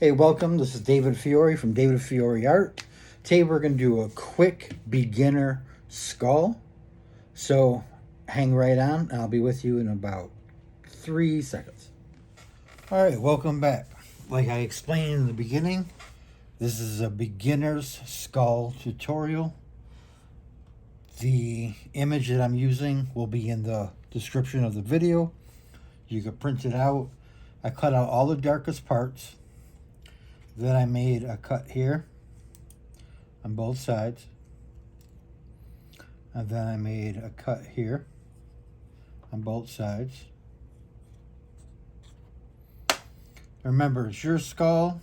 Hey, welcome. This is David Fiore from David Fiore Art. Today we're going to do a quick beginner skull. So hang right on, and I'll be with you in about 3 seconds. All right, welcome back. Like I explained in the beginning, this is a beginner's skull tutorial. The image that I'm using will be in the description of the video. You can print it out. I cut out all the darkest parts. Then I made a cut here on both sides. And then I made a cut here on both sides. Remember, it's your skull.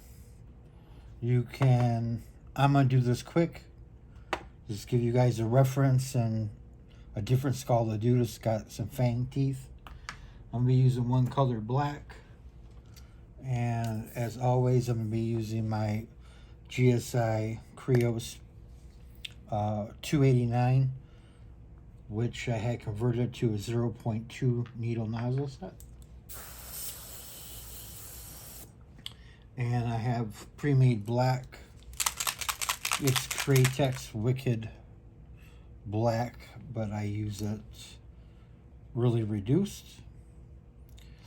I'm gonna do this quick. Just give you guys a reference and a different skull to do. This got some fang teeth. I'm gonna be using one color, black. And as always, I'm going to be using my GSI Createx 289, which I had converted to a 0.2 needle nozzle set. And I have pre-made black. It's Createx Wicked Black, but I use it really reduced.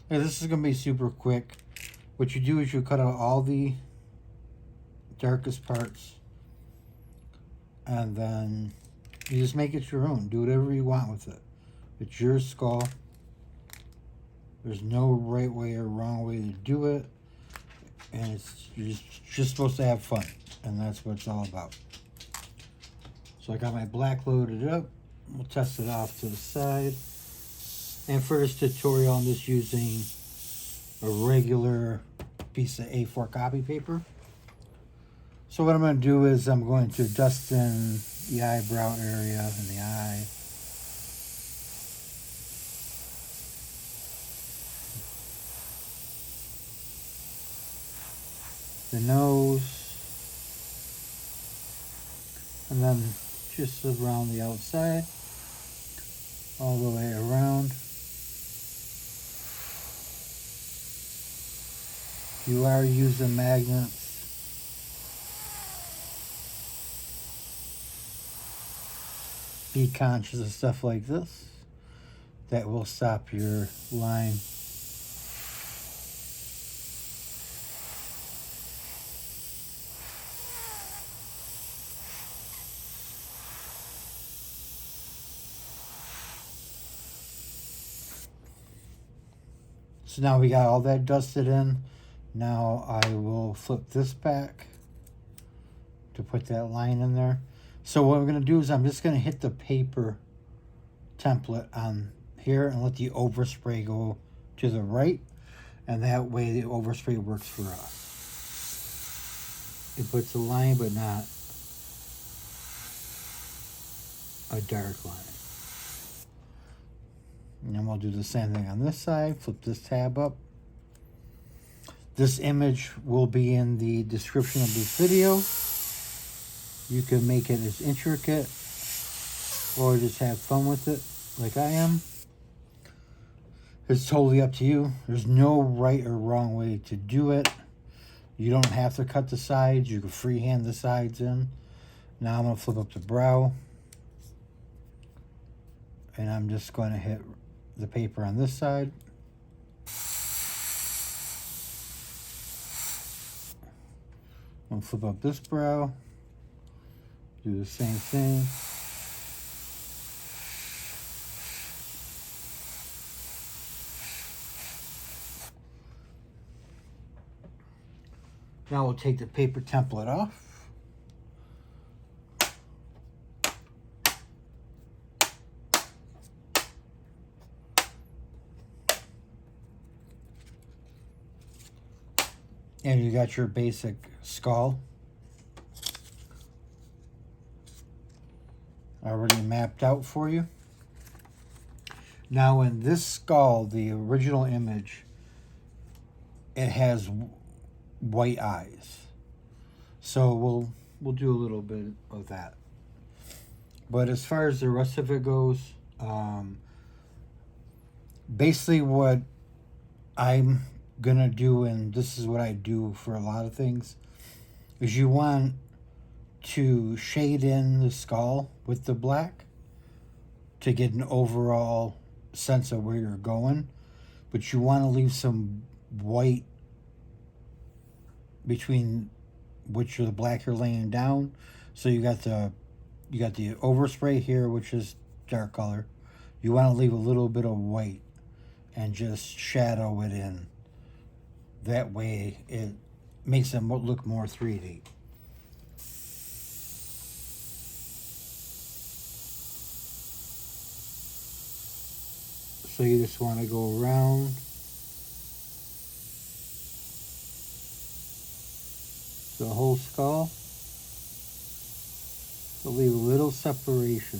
Now, this is going to be super quick. What you do is you cut out all the darkest parts, and then you just make it your own. Do whatever you want with it. It's your skull. There's no right way or wrong way to do it, and you're just supposed to have fun, and that's what it's all about. So I got my black loaded up. We'll test it off to the side. And for this tutorial, I'm just using a regular piece of A4 copy paper. So what I'm going to do is I'm going to dust in the eyebrow area and the eye. The nose. And then just around the outside. All the way around. You are using magnets. Be conscious of stuff like this. That will stop your line. So now we got all that dusted in. Now I will flip this back to put that line in there. So what we're going to do is I'm just going to hit the paper template on here and let the overspray go to the right. And that way the overspray works for us. It puts a line but not a dark line. And then we'll do the same thing on this side. Flip this tab up. This image will be in the description of this video. You can make it as intricate or just have fun with it like I am. It's totally up to you. There's no right or wrong way to do it. You don't have to cut the sides. You can freehand the sides in. Now I'm going to flip up the brow. And I'm just going to hit the paper on this side. I'm going to flip up this brow, do the same thing. Now we'll take the paper template off. And you got your basic skull already mapped out for you. Now in this skull, the original image, it has white eyes. So we'll do a little bit of that. But as far as the rest of it goes, basically what I'm gonna do, and this is what I do for a lot of things, is you want to shade in the skull with the black to get an overall sense of where you're going, but you want to leave some white between which are the black you're laying down. So you got the overspray here, which is dark color. You want to leave a little bit of white and just shadow it in. That way it makes them look more 3D. So you just want to go around the whole skull. So leave a little separation.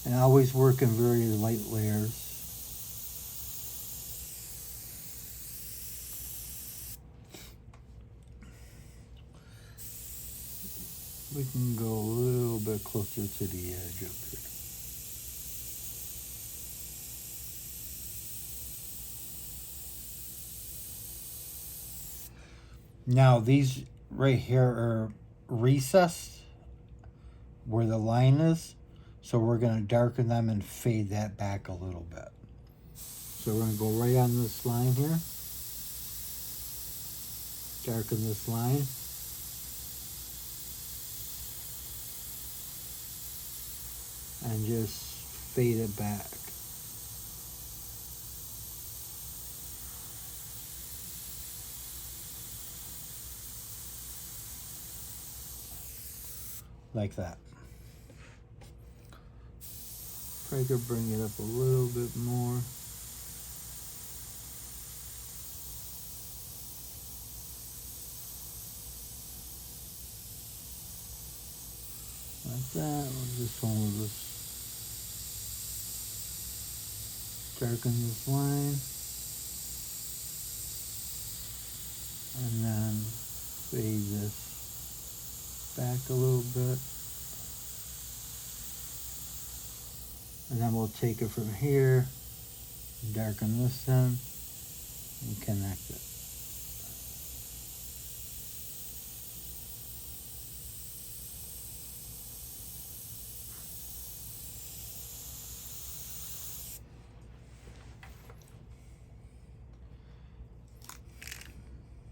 And always work in very light layers. We can go a little bit closer to the edge up here. Now these right here are recessed where the line is, so we're going to darken them and fade that back a little bit. So we're going to go right on this line here, darken this line, and just fade it back. Like that. Probably could bring it up a little bit more. Like that. This one will just darken this line. And then fade this back a little bit. And then we'll take it from here, darken this in, and connect it.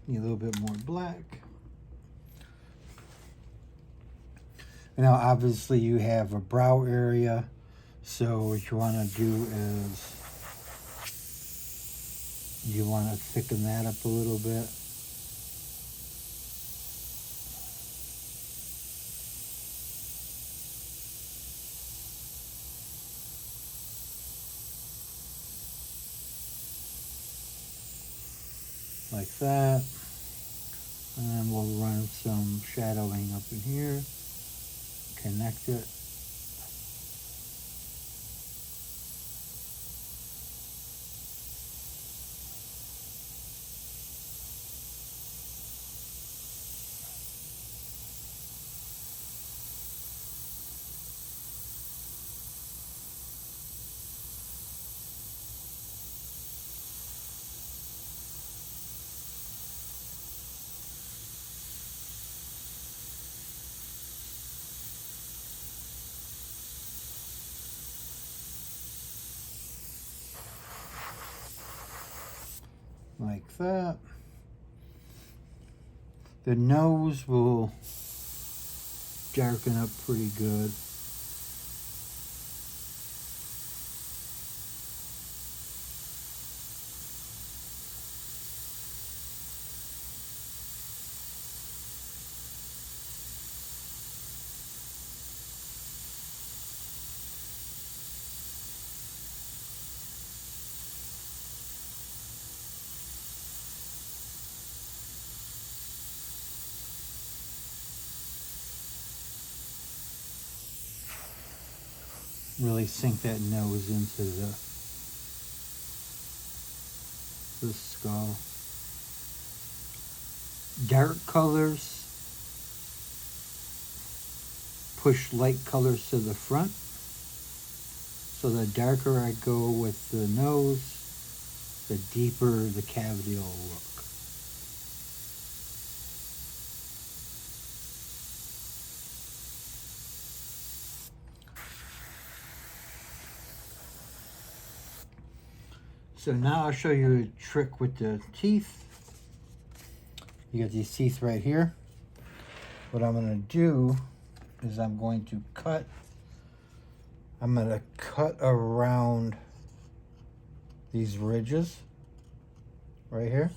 Need a little bit more black. And now obviously you have a brow area, so what you want to do is you want to thicken that up a little bit. Like that. And then we'll run some shadowing up in here, connect it. Like that. The nose will darken up pretty good. really sink that nose into the skull. Dark colors push light colors to the front. So the darker I go with the nose, the deeper the cavity will look. So now I'll show you a trick with the teeth. You got these teeth right here. What I'm going to do is I'm going to cut around these ridges right here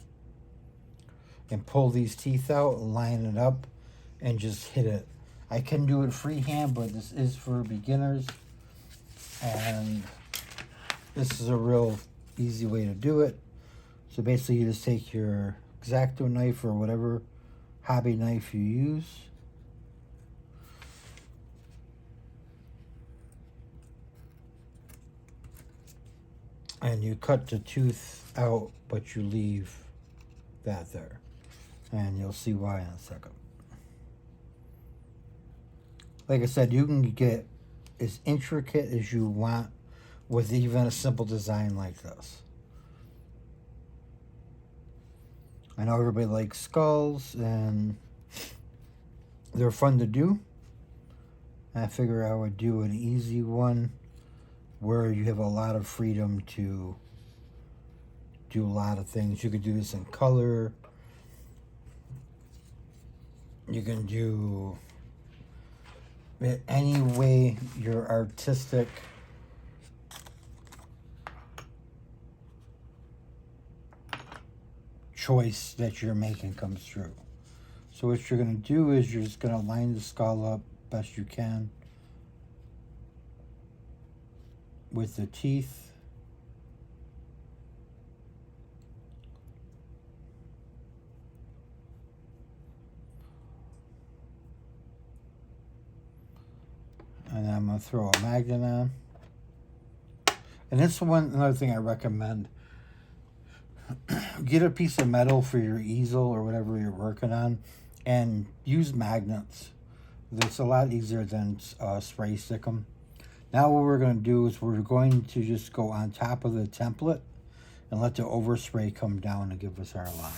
and pull these teeth out, line it up, and just hit it. I can do it freehand, but this is for beginners, and this is a real easy way to do it. So basically you just take your X-Acto knife or whatever hobby knife you use, and you cut the tooth out, but you leave that there, and you'll see why in a second. Like I said, you can get as intricate as you want with even a simple design like this. I know everybody likes skulls and they're fun to do. I figure I would do an easy one where you have a lot of freedom to do a lot of things. You could do this in color. You can do it any way your artistic choice that you're making comes through. So what you're going to do is you're just going to line the skull up best you can with the teeth. And then I'm going to throw a magnet on. And this one, another thing I recommend, get a piece of metal for your easel or whatever you're working on and use magnets. It's a lot easier than spray stick them. Now what we're going to do is we're going to just go on top of the template and let the overspray come down to give us our line.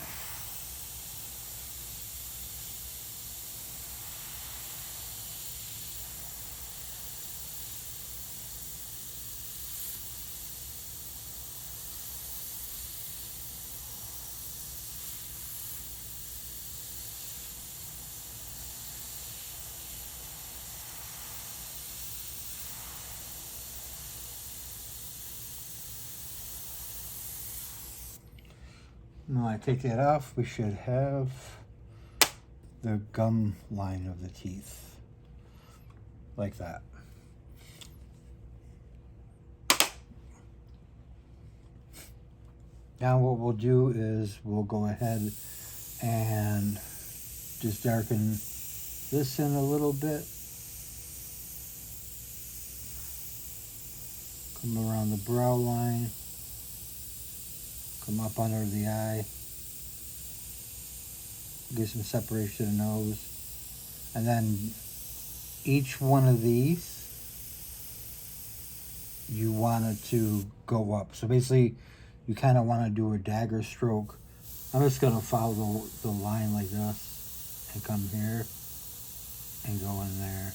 Now I take that off, we should have the gum line of the teeth, like that. Now what we'll do is we'll go ahead and just darken this in a little bit. Come around the brow line. Come up under the eye. Get some separation of the nose. And then each one of these, you want it to go up. So basically, you kind of want to do a dagger stroke. I'm just going to follow the line like this and come here and go in there.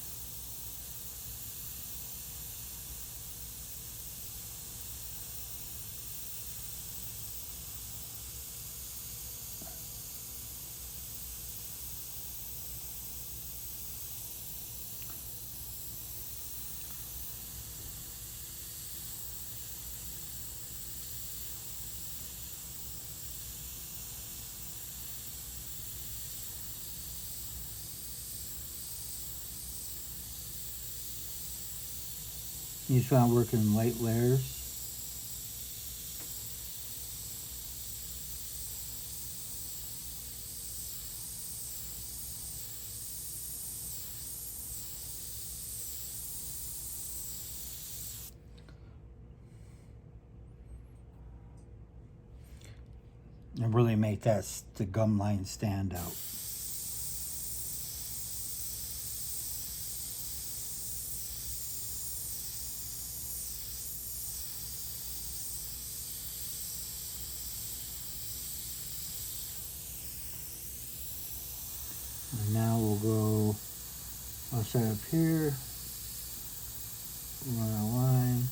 You just want to work in light layers. and really make that the gum line stand out. And now we'll go, I'll set up here, run a line,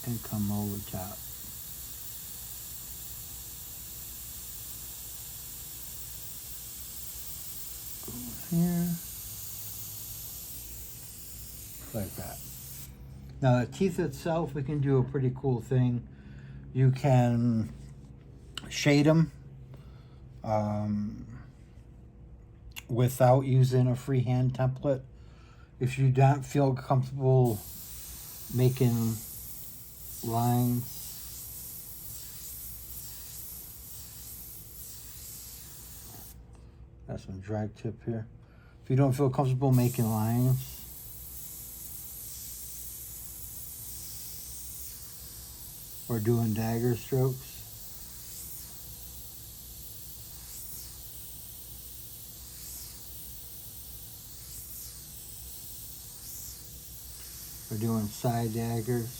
and come over top. Go here, like that. Now the teeth itself, we can do a pretty cool thing. You can shade them without using a freehand template. If you don't feel comfortable making lines, got some drag tip here. If you don't feel comfortable making lines, or doing dagger strokes, or doing side daggers,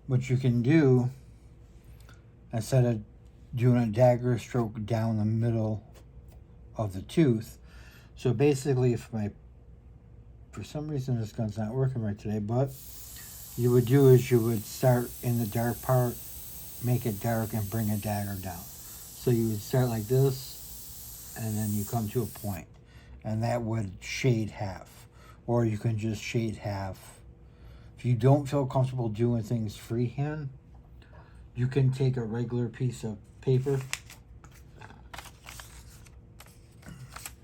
what you can do, instead of doing a dagger stroke down the middle of the tooth, so basically for some reason this gun's not working right today, but you would do is you would start in the dark part, make it dark, and bring a dagger down. So you would start like this, and then you come to a point, and that would shade half. Or you can just shade half. If you don't feel comfortable doing things freehand, you can take a regular piece of paper.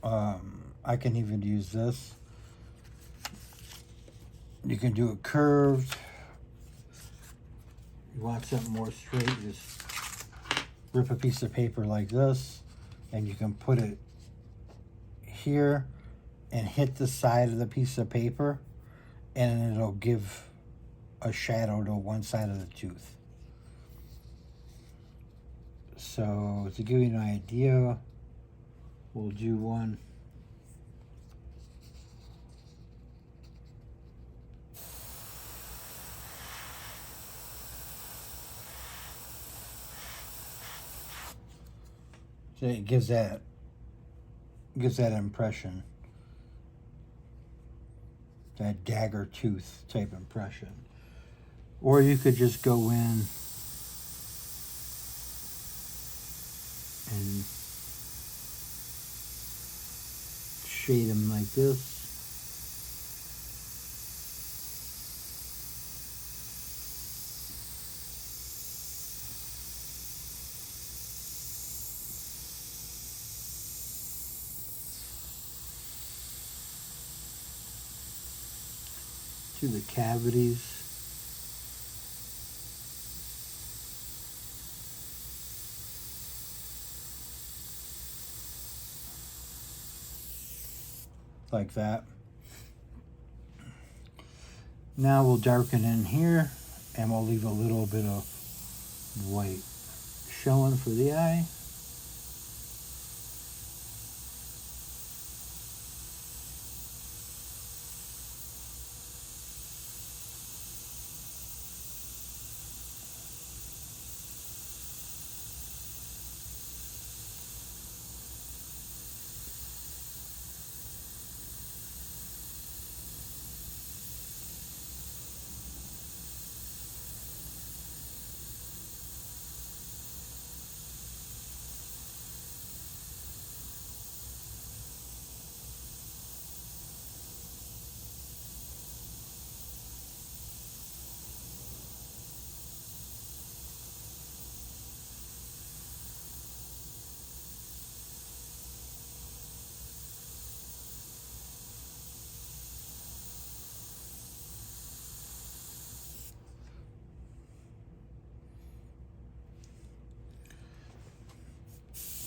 I can even use this. You can do it curved. You want something more straight, just rip a piece of paper like this, and you can put it here and hit the side of the piece of paper, and it'll give a shadow to one side of the tooth. So to give you an idea, we'll do one. So it gives that impression, that dagger tooth type impression. Or you could just go in and shade them like this. To the cavities. Like that. Now we'll darken in here, and we'll leave a little bit of white showing for the eye.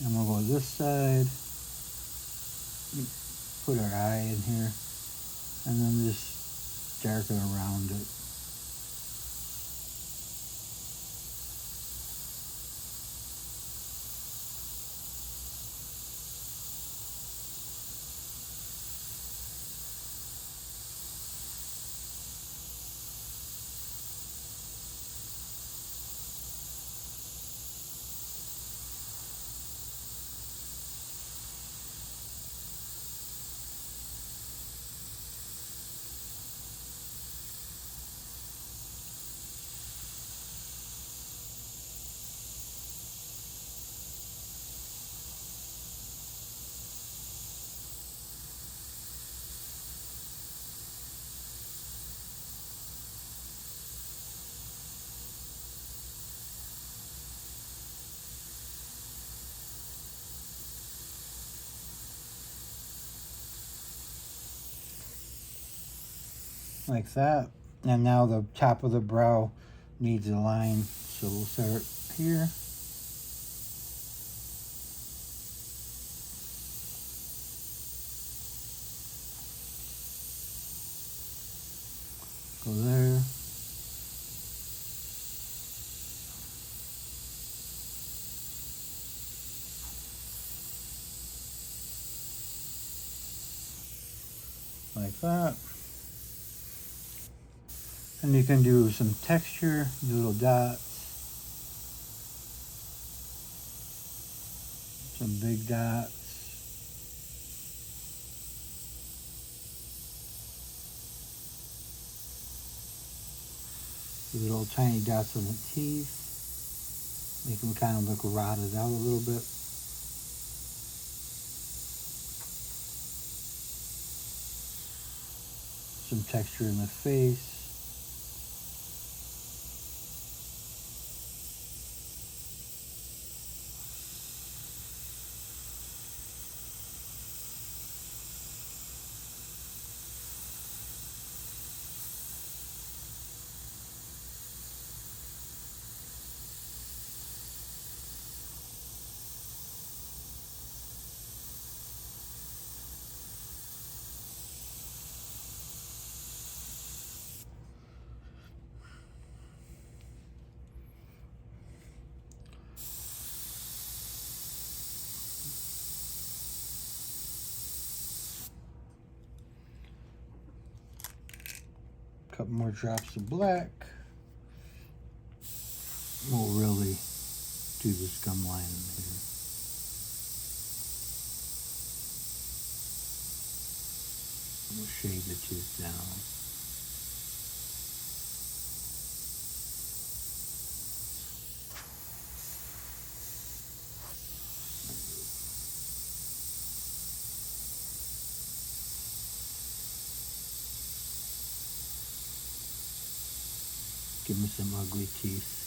And we'll go this side. Put our eye in here. And then just darken around it. Like that. And now the top of the brow needs a line, so we'll start here. Go there. Like that. And you can do some texture, little dots, some big dots. Little tiny dots on the teeth. Make them kind of look rotted out a little bit. Some texture in the face. Couple more drops of black. We'll really do this gum line in here. We'll shade the tooth down. Give me some ugly teeth.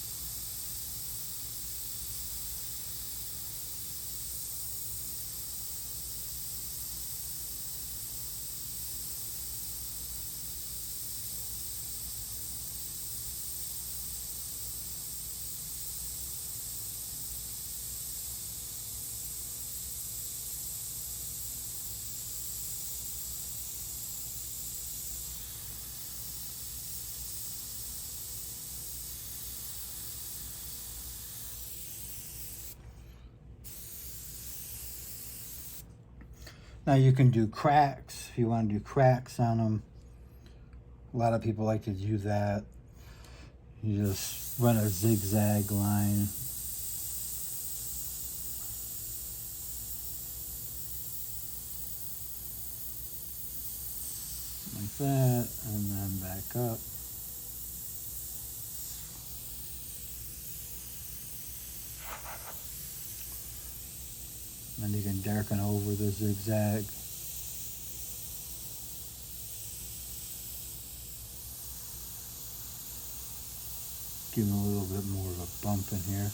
Now you can do cracks if you want to do cracks on them. A lot of people like to do that. You just run a zigzag line. Like that, and then back up. And you can darken over the zigzag. Give them a little bit more of a bump in here.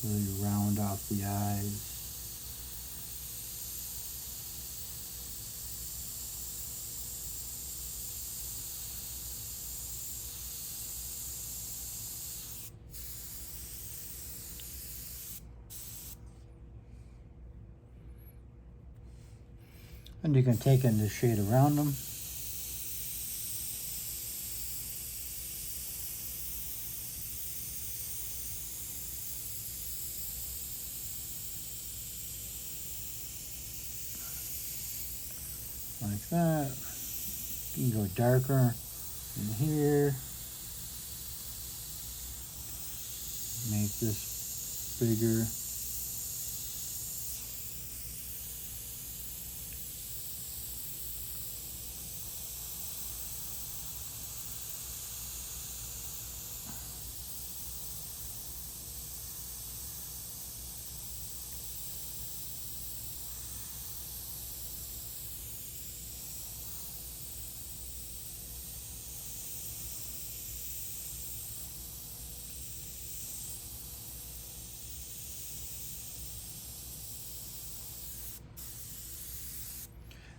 Really round out the eyes. And you can take in the shade around them. Like that. You can go darker in here. Make this bigger.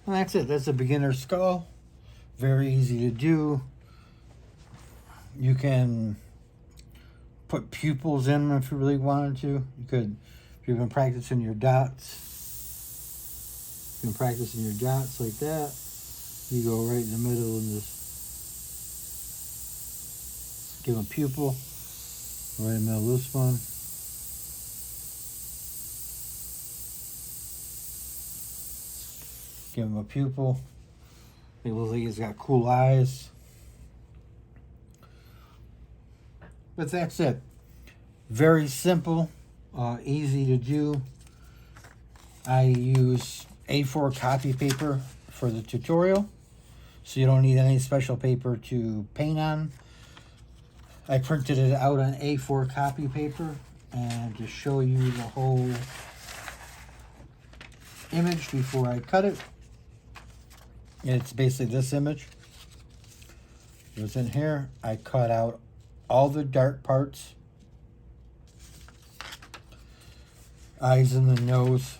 And that's it. That's a beginner skull. Very easy to do. You can put pupils in if you really wanted to. You could, if you've been practicing your dots, you can practice in your dots like that. You go right in the middle and just give a pupil. Right in the middle of this one. Give him a pupil. It looks like he's got cool eyes. But that's it. Very simple, easy to do. I use A4 copy paper for the tutorial, so you don't need any special paper to paint on. I printed it out on A4 copy paper and to show you the whole image before I cut it. It's basically this image. It was in here. I cut out all the dark parts. Eyes and the nose.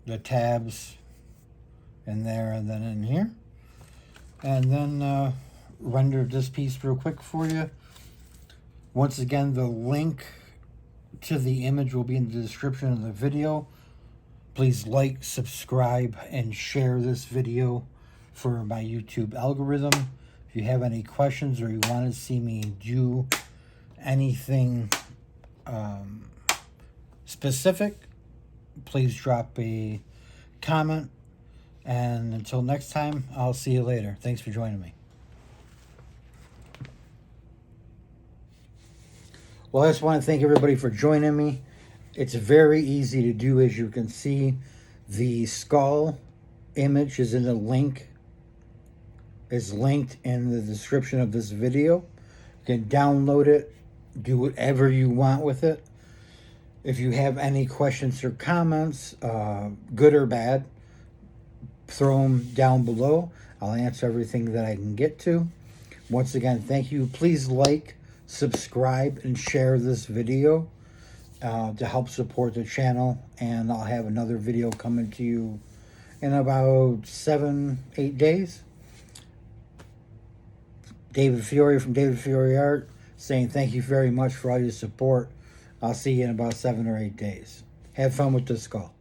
The tabs in there and then in here. And then rendered this piece real quick for you. Once again, the link to the image will be in the description of the video. Please like, subscribe, and share this video for my YouTube algorithm. If you have any questions or you want to see me do anything specific, please drop a comment. And until next time, I'll see you later. Thanks for joining me. Well, I just want to thank everybody for joining me. It's very easy to do, as you can see. The skull image is in the link. It's linked in the description of this video. You can download it, do whatever you want with it. If you have any questions or comments, good or bad, throw them down below. I'll answer everything that I can get to. Once again, thank you. Please like, subscribe, and share this video to help support the channel. And I'll have another video coming to you in about 7-8 days. David Fiore from David Fiore Art saying thank you very much for all your support. I'll see you in about 7 or 8 days. Have fun with the skull.